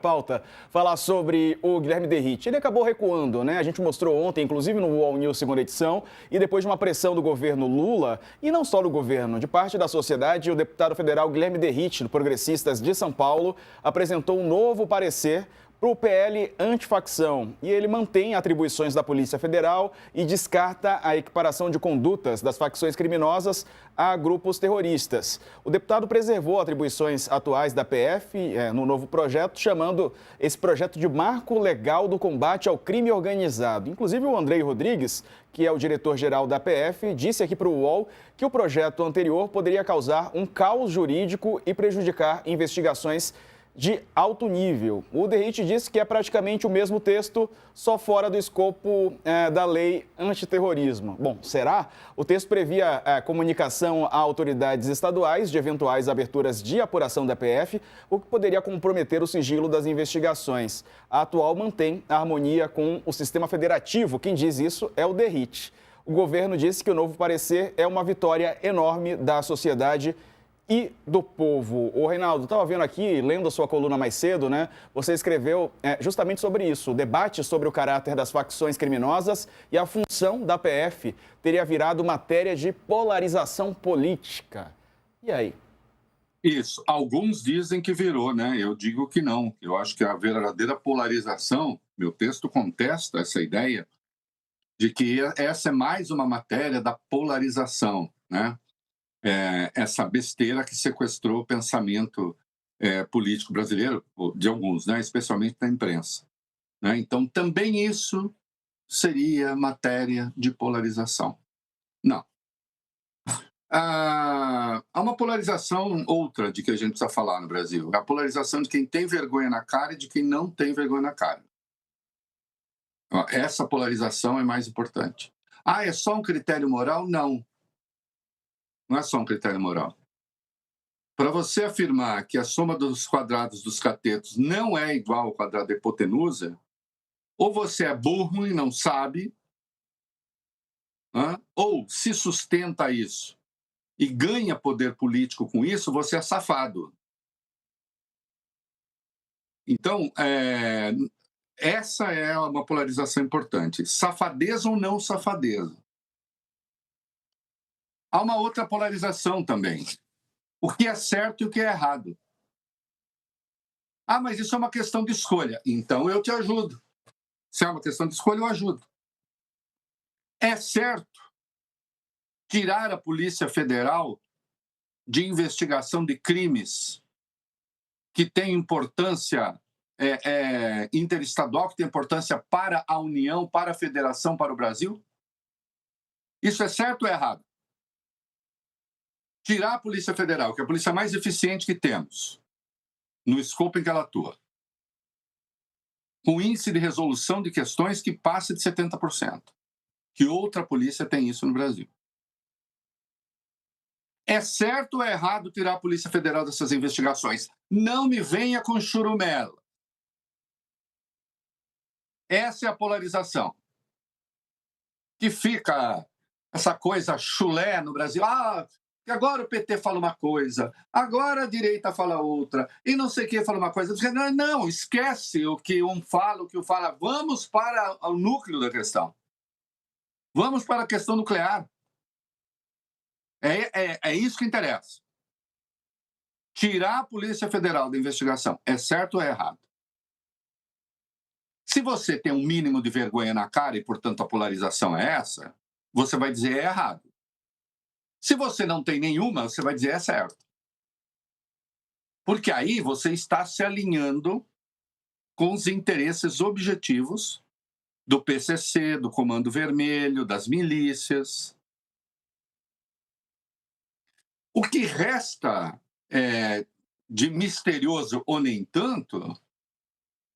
Pauta, falar sobre o Guilherme Derrite. Ele acabou recuando, né? A gente mostrou ontem, inclusive no UOL News segunda edição, e depois de uma pressão do governo Lula, e não só do governo, de parte da sociedade, o deputado federal Guilherme Derrite, do Progressistas de São Paulo, apresentou um novo parecer para o PL antifacção. E ele mantém atribuições da Polícia Federal e descarta a equiparação de condutas das facções criminosas a grupos terroristas. O deputado preservou atribuições atuais da PF no novo projeto, chamando esse projeto de marco legal do combate ao crime organizado. Inclusive, o Andrei Rodrigues, que é o diretor-geral da PF, disse aqui para o UOL que o projeto anterior poderia causar um caos jurídico e prejudicar investigações de alto nível. O Derrite disse que é praticamente o mesmo texto, só fora do escopo da lei antiterrorismo. Bom, será? O texto previa a comunicação a autoridades estaduais de eventuais aberturas de apuração da PF, o que poderia comprometer o sigilo das investigações. A atual mantém a harmonia com o sistema federativo. Quem diz isso é o Derrite. O governo disse que o novo parecer é uma vitória enorme da sociedade e do povo. Ô, Reinaldo, estava vendo aqui, lendo a sua coluna mais cedo, né? Você escreveu justamente sobre isso, o debate sobre o caráter das facções criminosas e a função da PF teria virado matéria de polarização política. E aí? Isso. Alguns dizem que virou, né? Eu digo que não. Eu acho que a verdadeira polarização, meu texto contesta essa ideia de que essa é mais uma matéria da polarização, né? Essa besteira que sequestrou o pensamento político brasileiro, de alguns, né? Especialmente da imprensa, né? Então, também isso seria matéria de polarização. Não. Há uma polarização outra de que a gente precisa falar no Brasil. A polarização de quem tem vergonha na cara e de quem não tem vergonha na cara. Essa polarização é mais importante. É só um critério moral? Não. Não é só um critério moral. Para você afirmar que a soma dos quadrados dos catetos não é igual ao quadrado da hipotenusa, ou você é burro e não sabe, ou se sustenta isso e ganha poder político com isso, você é safado. Então, essa é uma polarização importante. Safadeza ou não safadeza. Há uma outra polarização também. O que é certo e o que é errado. Mas isso é uma questão de escolha. Então eu te ajudo. Se é uma questão de escolha, eu ajudo. É certo tirar a Polícia Federal de investigação de crimes que têm importância interestadual, que tem importância para a União, para a Federação, para o Brasil? Isso é certo ou é errado? Tirar a Polícia Federal, que é a polícia mais eficiente que temos, no escopo em que ela atua, com índice de resolução de questões que passa de 70%. Que outra polícia tem isso no Brasil? É certo ou é errado tirar a Polícia Federal dessas investigações? Não me venha com churumela. Essa é a polarização. Que fica essa coisa chulé no Brasil. Que agora o PT fala uma coisa, agora a direita fala outra, e não sei quem fala uma coisa. Não, esquece o que um fala, o que o fala. Vamos para o núcleo da questão. Vamos para a questão nuclear. É isso que interessa. Tirar a Polícia Federal da investigação é certo ou é errado? Se você tem um mínimo de vergonha na cara e, portanto, a polarização é essa, você vai dizer é errado. Se você não tem nenhuma, você vai dizer é certo. Porque aí você está se alinhando com os interesses objetivos do PCC, do Comando Vermelho, das milícias. O que resta de misterioso ou nem tanto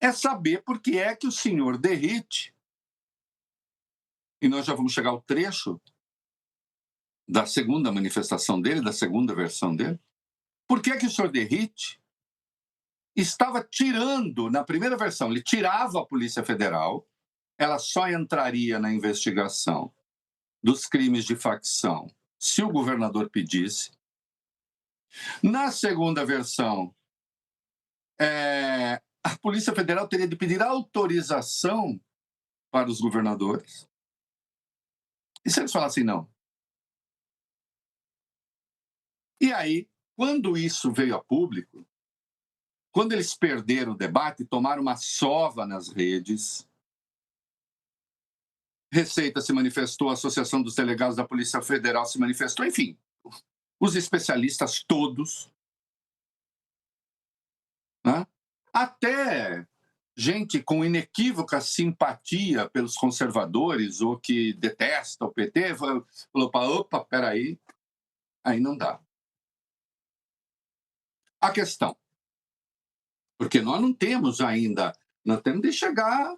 é saber por que é que o senhor Derrite, e nós já vamos chegar ao trecho da segunda manifestação dele, da segunda versão dele, por que é que o senhor Derrite estava tirando, na primeira versão, ele tirava a Polícia Federal, ela só entraria na investigação dos crimes de facção se o governador pedisse. Na segunda versão, a Polícia Federal teria de pedir autorização para os governadores. E se eles falassem não? E aí, quando isso veio a público, quando eles perderam o debate, tomaram uma sova nas redes, Receita se manifestou, a Associação dos Delegados da Polícia Federal se manifestou, enfim, os especialistas todos, né? Até gente com inequívoca simpatia pelos conservadores ou que detesta o PT, falou, opa, peraí, aí não dá. A questão, porque nós não temos ainda, nós temos de chegar,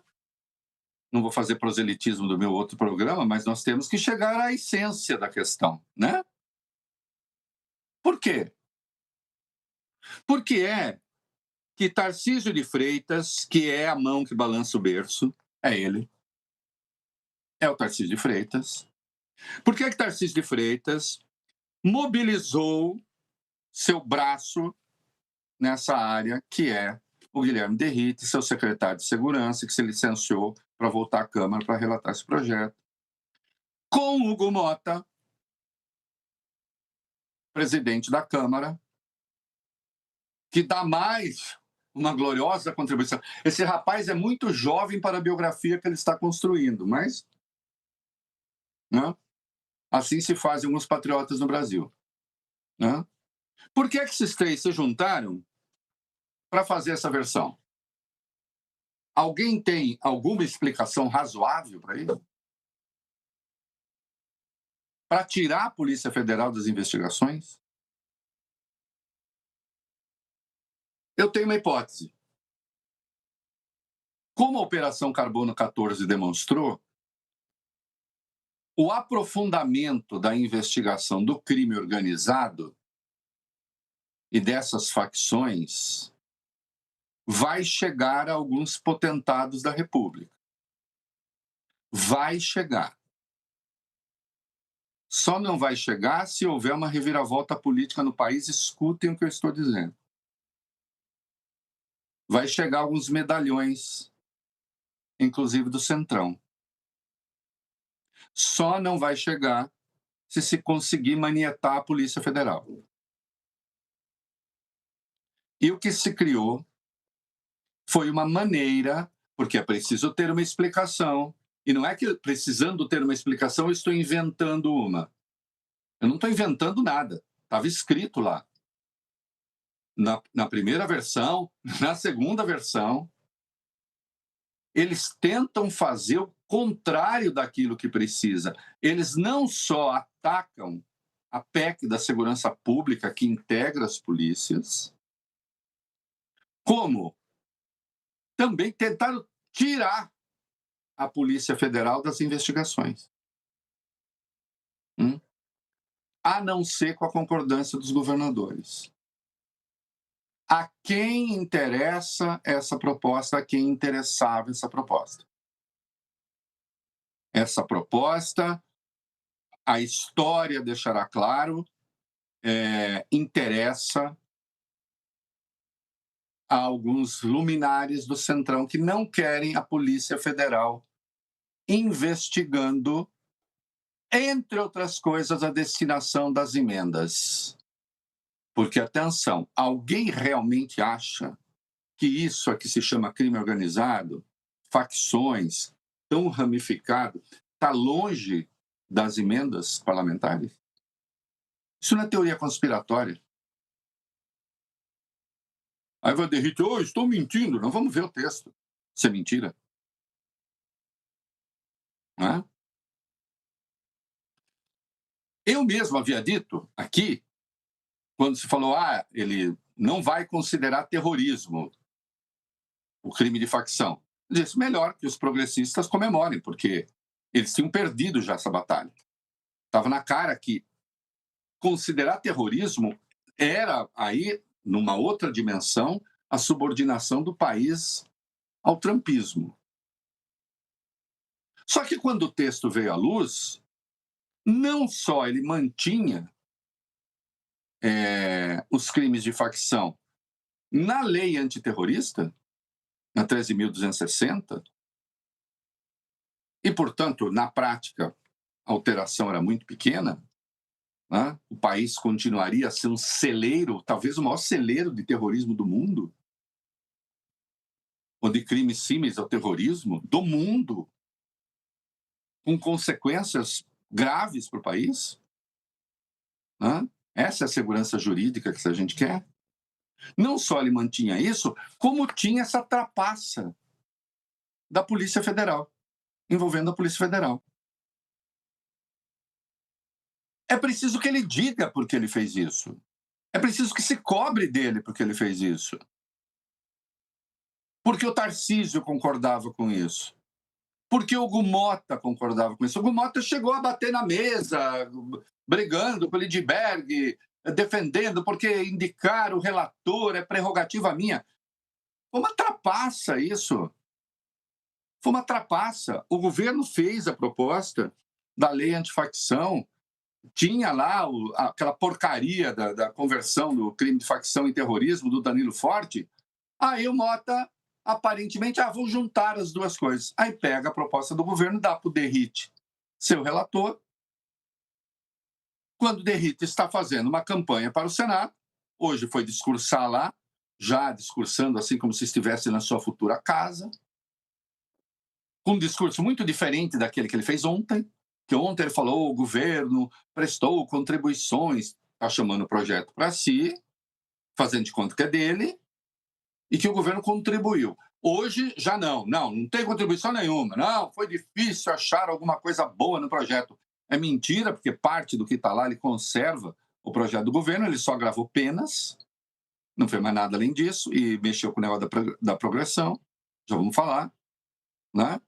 não vou fazer proselitismo do meu outro programa, mas nós temos que chegar à essência da questão, né? Por quê? Porque é que Tarcísio de Freitas, que é a mão que balança o berço, é ele, é o Tarcísio de Freitas. Por que Tarcísio de Freitas mobilizou seu braço nessa área, que é o Guilherme Derrite, seu secretário de Segurança, que se licenciou para voltar à Câmara para relatar esse projeto, com Hugo Mota, presidente da Câmara, que dá mais uma gloriosa contribuição. Esse rapaz é muito jovem para a biografia que ele está construindo, mas, né, assim se fazem alguns patriotas no Brasil, né? Por que esses três se juntaram para fazer essa versão? Alguém tem alguma explicação razoável para isso? Para tirar a Polícia Federal das investigações? Eu tenho uma hipótese. Como a Operação Carbono 14 demonstrou, o aprofundamento da investigação do crime organizado e dessas facções vai chegar a alguns potentados da República. Vai chegar. Só não vai chegar se houver uma reviravolta política no país. Escutem o que eu estou dizendo. Vai chegar alguns medalhões, inclusive do Centrão. Só não vai chegar se conseguir manietar a Polícia Federal. E o que se criou foi uma maneira, porque é preciso ter uma explicação, e não é que precisando ter uma explicação eu estou inventando uma. Eu não estou inventando nada, estava escrito lá. Na primeira versão, na segunda versão, eles tentam fazer o contrário daquilo que precisa. Eles não só atacam a PEC da segurança pública que integra as polícias, como também tentaram tirar a Polícia Federal das investigações. A não ser com a concordância dos governadores. A quem interessa essa proposta, a quem interessava essa proposta? Essa proposta, a história deixará claro, interessa a alguns luminares do Centrão que não querem a Polícia Federal investigando, entre outras coisas, a destinação das emendas. Porque, atenção, alguém realmente acha que isso aqui se chama crime organizado, facções, tão ramificado, está longe das emendas parlamentares? Isso não é teoria conspiratória. Aí vai Derrite, estou mentindo. Não, vamos ver o texto. Isso é mentira. Não é? Eu mesmo havia dito aqui, quando se falou, ele não vai considerar terrorismo o crime de facção. Eu disse, melhor que os progressistas comemorem, porque eles tinham perdido já essa batalha. Estava na cara que considerar terrorismo era aí, numa outra dimensão, a subordinação do país ao trumpismo. Só que quando o texto veio à luz, não só ele mantinha os crimes de facção na lei antiterrorista, na 13.260, e, portanto, na prática, a alteração era muito pequena, né? O país continuaria a ser um celeiro, talvez o maior celeiro de terrorismo do mundo, ou de crimes símiles ao terrorismo do mundo, com consequências graves para o país. Né? Essa é a segurança jurídica que a gente quer. Não só ele mantinha isso, como tinha essa trapaça da Polícia Federal, envolvendo a Polícia Federal. É preciso que ele diga por que ele fez isso. É preciso que se cobre dele porque ele fez isso. Porque o Tarcísio concordava com isso. Porque o Gumota concordava com isso. O Gumota chegou a bater na mesa, brigando com o Lindbergh, defendendo, porque indicar o relator é prerrogativa minha. Foi uma trapaça isso. Foi uma trapaça. O governo fez a proposta da lei antifacção, tinha lá aquela porcaria da conversão do crime de facção em terrorismo do Danilo Forte. Aí o Mota, aparentemente, vou juntar as duas coisas. Aí pega a proposta do governo, dá para o Derrite, seu relator. Quando o Derrite está fazendo uma campanha para o Senado, hoje foi discursar lá, já discursando assim como se estivesse na sua futura casa, com um discurso muito diferente daquele que ele fez ontem, que ontem ele falou, o governo prestou contribuições, está chamando o projeto para si, fazendo de conta que é dele, e que o governo contribuiu. Hoje, já não tem contribuição nenhuma, não, foi difícil achar alguma coisa boa no projeto. É mentira, porque parte do que está lá ele conserva o projeto do governo, ele só gravou penas, não fez mais nada além disso, e mexeu com o negócio da progressão, já vamos falar, né?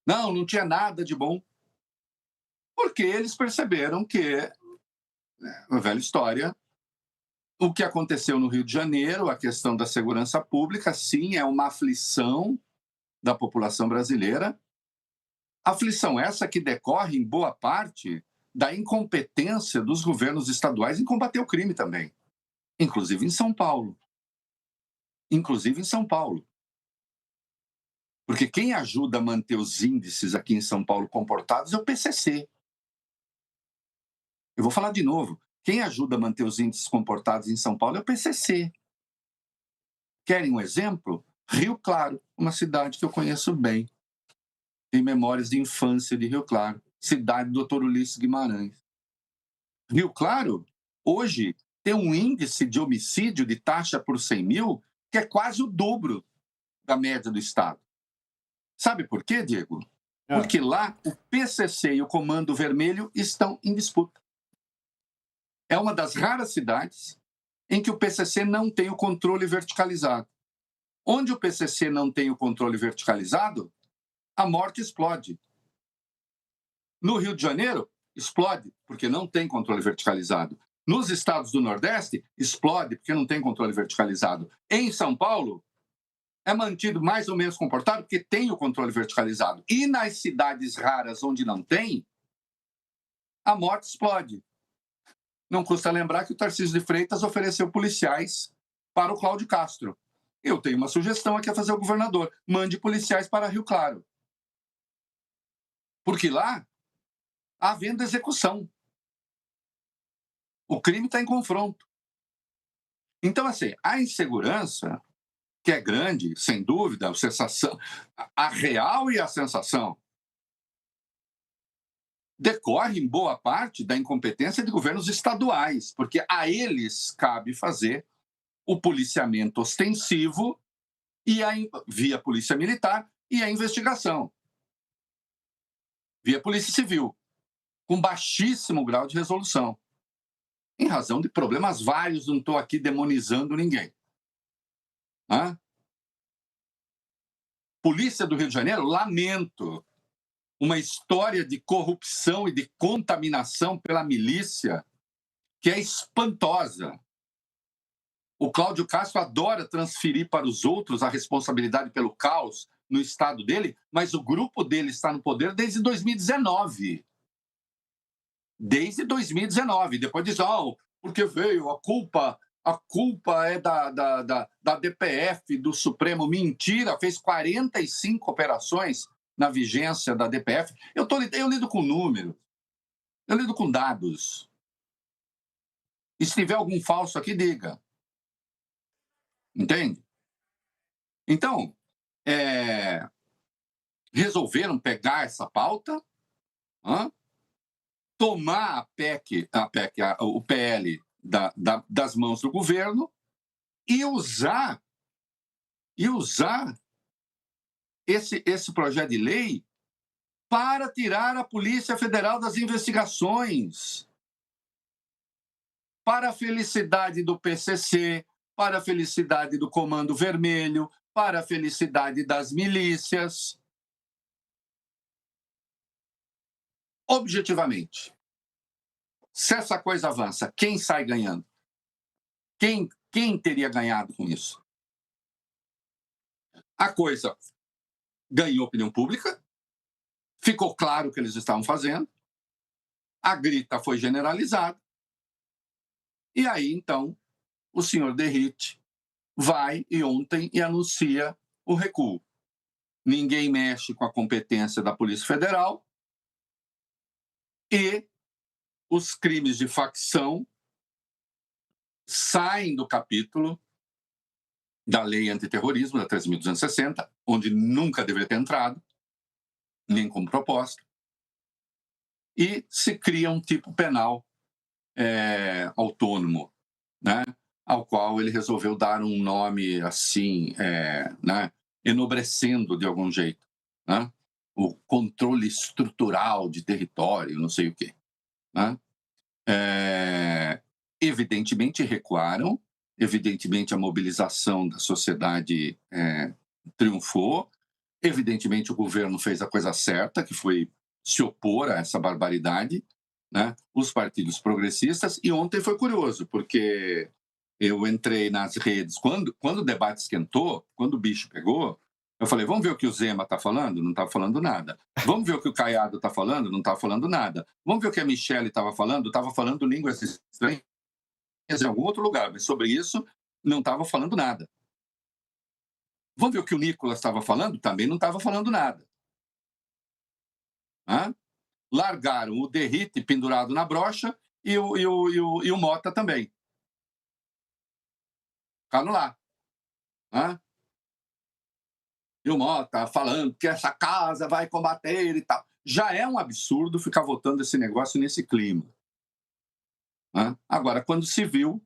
Não tinha nada de bom, porque eles perceberam que, a velha história, o que aconteceu no Rio de Janeiro, a questão da segurança pública, sim, é uma aflição da população brasileira. Aflição essa que decorre, em boa parte, da incompetência dos governos estaduais em combater o crime também, inclusive em São Paulo. Inclusive em São Paulo. Porque quem ajuda a manter os índices aqui em São Paulo comportados é o PCC. Eu vou falar de novo. Quem ajuda a manter os índices comportados em São Paulo é o PCC. Querem um exemplo? Rio Claro, uma cidade que eu conheço bem. Tem memórias de infância de Rio Claro. Cidade do Dr. Ulisses Guimarães. Rio Claro, hoje, tem um índice de homicídio de taxa por 100 mil que é quase o dobro da média do Estado. Sabe por quê, Diego? Porque lá o PCC e o Comando Vermelho estão em disputa. É uma das raras cidades em que o PCC não tem o controle verticalizado. Onde o PCC não tem o controle verticalizado, a morte explode. No Rio de Janeiro, explode, porque não tem controle verticalizado. Nos estados do Nordeste, explode, porque não tem controle verticalizado. Em São Paulo, é mantido mais ou menos comportado, porque tem o controle verticalizado. E nas cidades raras onde não tem, a morte explode. Não custa lembrar que o Tarcísio de Freitas ofereceu policiais para o Cláudio Castro. Eu tenho uma sugestão aqui a fazer ao governador. Mande policiais para Rio Claro. Porque lá, havendo execução. O crime está em confronto. Então, assim, a insegurança, que é grande, sem dúvida, a sensação, a real e a sensação, decorre em boa parte da incompetência de governos estaduais, porque a eles cabe fazer o policiamento ostensivo e via polícia militar e a investigação via polícia civil, com baixíssimo grau de resolução, em razão de problemas vários, não estou aqui demonizando ninguém. Polícia do Rio de Janeiro, lamento, uma história de corrupção e de contaminação pela milícia que é espantosa. O Cláudio Castro adora transferir para os outros a responsabilidade pelo caos no estado dele, mas o grupo dele está no poder desde 2019. Desde 2019. Depois diz, porque veio a culpa, a culpa é da DPF, do Supremo. Mentira, fez 45 operações na vigência da DPF. Eu lido com números, eu lido com dados. E se tiver algum falso aqui, diga. Entende? Então, resolveram pegar essa pauta, tomar o PL das mãos do governo e usar esse projeto de lei para tirar a Polícia Federal das investigações, para a felicidade do PCC, para a felicidade do Comando Vermelho, para a felicidade das milícias. Objetivamente, se essa coisa avança, quem sai ganhando? Quem teria ganhado com isso? A coisa ganhou opinião pública, ficou claro o que eles estavam fazendo, a grita foi generalizada, e aí, então, o senhor Derrite vai ontem e anuncia o recuo. Ninguém mexe com a competência da Polícia Federal e os crimes de facção saem do capítulo da Lei Antiterrorismo, da 13.260, onde nunca deveria ter entrado, nem como proposta, e se cria um tipo penal autônomo, né, ao qual ele resolveu dar um nome assim, né, enobrecendo de algum jeito, né, o controle estrutural de território, não sei o quê. Né? Evidentemente recuaram, evidentemente a mobilização da sociedade triunfou, evidentemente o governo fez a coisa certa, que foi se opor a essa barbaridade, né? Os partidos progressistas, e ontem foi curioso, porque eu entrei nas redes, quando o debate esquentou, quando o bicho pegou, eu falei, vamos ver o que o Zema está falando? Não está falando nada. Vamos ver o que o Caiado está falando? Não está falando nada. Vamos ver o que a Michelle estava falando? Estava falando línguas estranhas em algum outro lugar, mas sobre isso não estava falando nada. Vamos ver o que o Nicolas estava falando? Também não estava falando nada. Largaram o Derrite pendurado na brocha e o Mota também. Ficaram lá. E o Mota falando que essa casa vai combater e tal. Já é um absurdo ficar votando esse negócio nesse clima. Agora, quando se viu,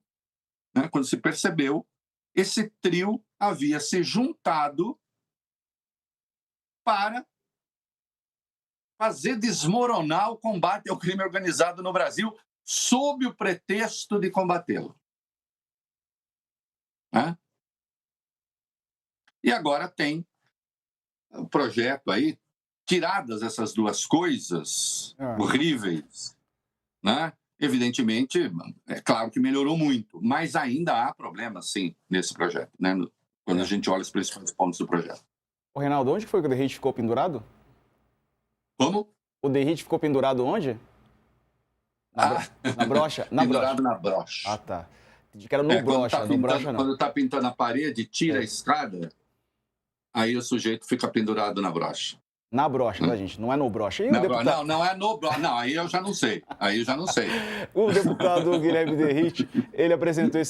quando se percebeu, esse trio havia se juntado para fazer desmoronar o combate ao crime organizado no Brasil sob o pretexto de combatê-lo. E agora tem o projeto aí, tiradas essas duas coisas horríveis, né? Evidentemente, é claro que melhorou muito, mas ainda há problemas, sim, nesse projeto, né? Quando a gente olha os principais pontos do projeto. Ô, Reinaldo, onde foi que o Derrite ficou pendurado? Como? O Derrite ficou pendurado onde? Na brocha? Pendurado na brocha. Ah, tá. Entendi que era no brocha, no brocha não. Quando está pintando a parede, tira a escada, aí o sujeito fica pendurado na brocha. Na brocha, tá, gente? Não é no brocha. Não é no brocha. Não, aí eu já não sei. O deputado Guilherme Derrite, ele apresentou esse